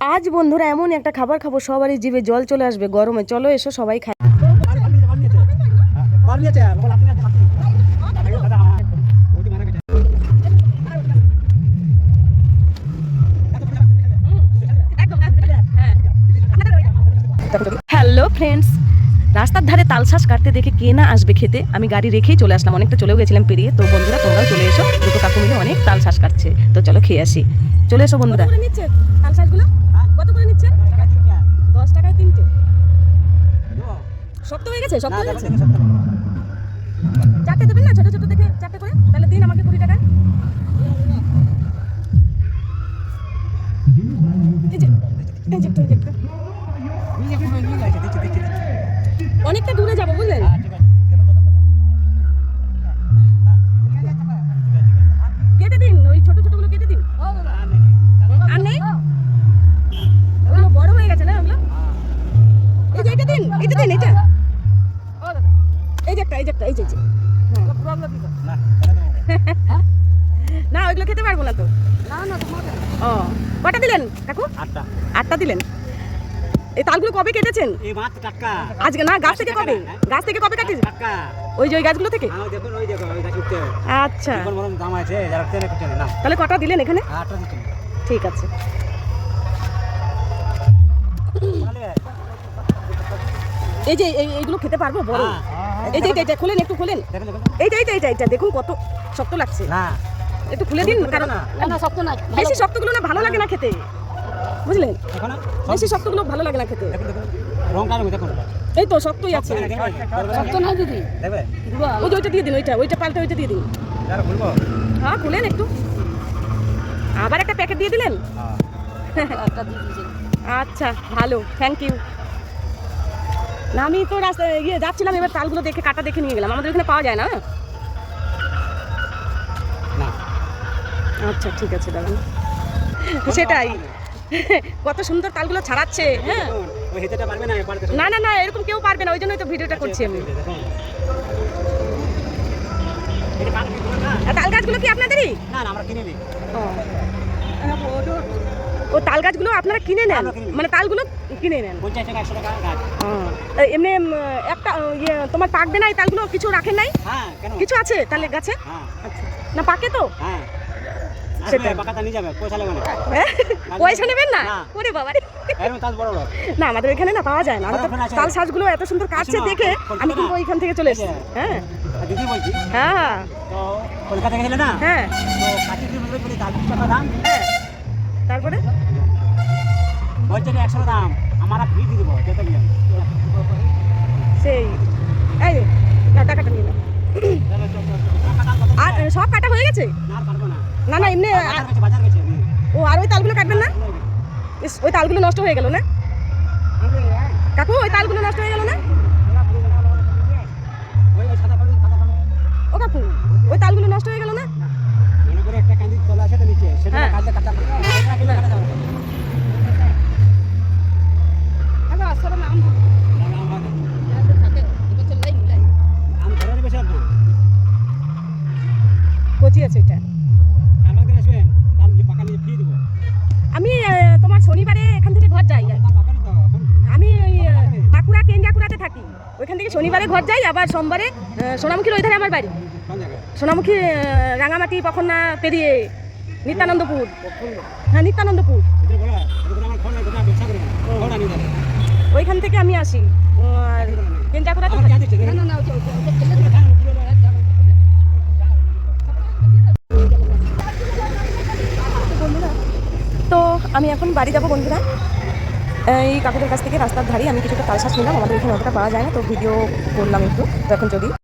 আজ বন্ধুরা এমন একটা খাবার খাবো সবারই জিভে জল চলে আসবে গরমে। চলো এসো সবাই খাই। হ্যালো ফ্রেন্ডস, রাস্তার ধারে তালশাঁস কাটতে দেখে কে না আসবে খেতে। আমি গাড়ি রেখেই চলে আসলাম, অনেকটা চলেও গেছিলাম পেরিয়ে। তো বন্ধুরা তোমরাও চলে এসো, দুটো কাকু মিলে অনেক তালশাঁস কাটছে। তো চলো খেয়ে আসি, চলে এসো বন্ধুরা। কত করে নিচ্ছে তালশাঁসগুলো? কত করে নিচ্ছে? 10 টাকায় 3টে। শক্ত হয়ে গেছে, শক্ত হয়ে গেছে। 4টে দেবেন না, ছোট ছোট দেখে 4টে করে, তাহলে দিন আমাকে 20 টাকায়। অনেকটা দূরে যাবো বুঝলেন। কেটে দিন, ওই ছোট ছোট গুলো কেটে দিন। আর নেই, ওগুলো বড় হয়ে গেছে না ওগুলো। এই যে এটা দিন, এটা দিন, এটা এই যে একটা, এই যে একটা, এই যে না ওইগুলো খেতে পারবো না তো। ও কটা দিলেন কাকু? 8টা দিলেন। এই তালগুলো কবে কেটেছেন? আজকে না, গাছ থেকে কবে? গাছ থেকে কবে কাটিস? ওই যে ওই গাছগুলো থেকে। আচ্ছা তাহলে কটা দিলেন এখানে? ঠিক আছে। এই যে এইগুলো খেতে পারবো বড়? এই যে এটা খুলেন, একটু খুলেন। এইটা এইটা এইটা এইটা দেখুন কত শক্ত লাগছে। একটু খুলে দিন, কারণ শক্ত না, বেশি শক্তগুলো না ভালো লাগে না খেতে, বুঝলেন। বেশি শক্তগুলো ভালো লাগে না খেতে। এই তো শক্তই আছে। শক্ত না দিদি, ওই যে ওইটা দিয়ে দিন, ওইটা পাল্টে ওইটা দিয়ে দিন। হ্যাঁ খুলেন একটু। আবার একটা প্যাকেট দিয়ে দিলেন। আচ্ছা ভালো, থ্যাংক ইউ। না আমি তো রাস্তায় যাচ্ছিলাম, এবার তালগুলো দেখে কাটা দেখে নিয়ে গেলাম। আমাদের এখানে পাওয়া যায় না। আচ্ছা ঠিক আছে দাদা, সেটাই। কত সুন্দর তালগুলো ছাড়াচ্ছে। হ্যাঁ না না না, এরকম কেউ পারবে না, ওই জন্যই তো ভিডিওটা করছি আমি। তাল গাছগুলো কি আপনাদেরই? ও তাল গাছগুলো আপনারা কিনে নেন, মানে তালগুলো কিনে নেন। এমনি একটা তোমার পাকবে না এই তালগুলো? কিছু রাখেন নাই? কিছু আছে তাহলে গাছে? আচ্ছা না পাকে তো? পয়সা নেবেন না? ওরে বাবা রে, না আমাদের এখানে না পাওয়া যায় না। তাল শাঁসগুলো এত সুন্দর কাটছে দেখে আমি কিন্তু ওইখান থেকে চলে এসেছি। হ্যাঁ দিদি বলছি। হ্যাঁ তো কলকাতা গেছিলে না? হ্যাঁ তারপরে বলছে 100 দাম, আমরা ফ্রি দিয়ে দেবো সেই। এই টাকাটা নিয়ে নাও। আর সব কাটা হয়ে গেছে? না না এমনি। ও আর ওই তালগুলো কাটবেন না? ওই তালগুলো নষ্ট হয়ে গেল না কাকু? ওই তালগুলো নষ্ট হয়ে গেল না? ও কাকু ওই তালগুলো নষ্ট হয়ে গেল না? কচি আছে এটা। আমি তোমার শনিবারে এখান থেকে ঘর যাই। আমি ওই বাঁকুড়া কেঞ্জাকুড়াতে থাকি, ওইখান থেকে শনিবারে ঘর যাই, আবার সোমবারে সোনামুখীর ওই ধারে আমার বাড়ি। সোনামুখী রাঙামাটি পখনা পেরিয়ে নিত্যানন্দপুর। হ্যাঁ নিত্যানন্দপুর, ওইখান থেকে আমি আসি। আর কেঞ্জাকুড়াতে তো আমি এখন বাড়ি যাবো বন্ধুরা। এই কাকুদের কাছ থেকে রাস্তার ধারে আমি কিছুটা তালশাঁস নিলাম, আমাদের এখানে অতটা পাওয়া যায় না, তো ভিডিও করলাম একটু। তো এখন যদি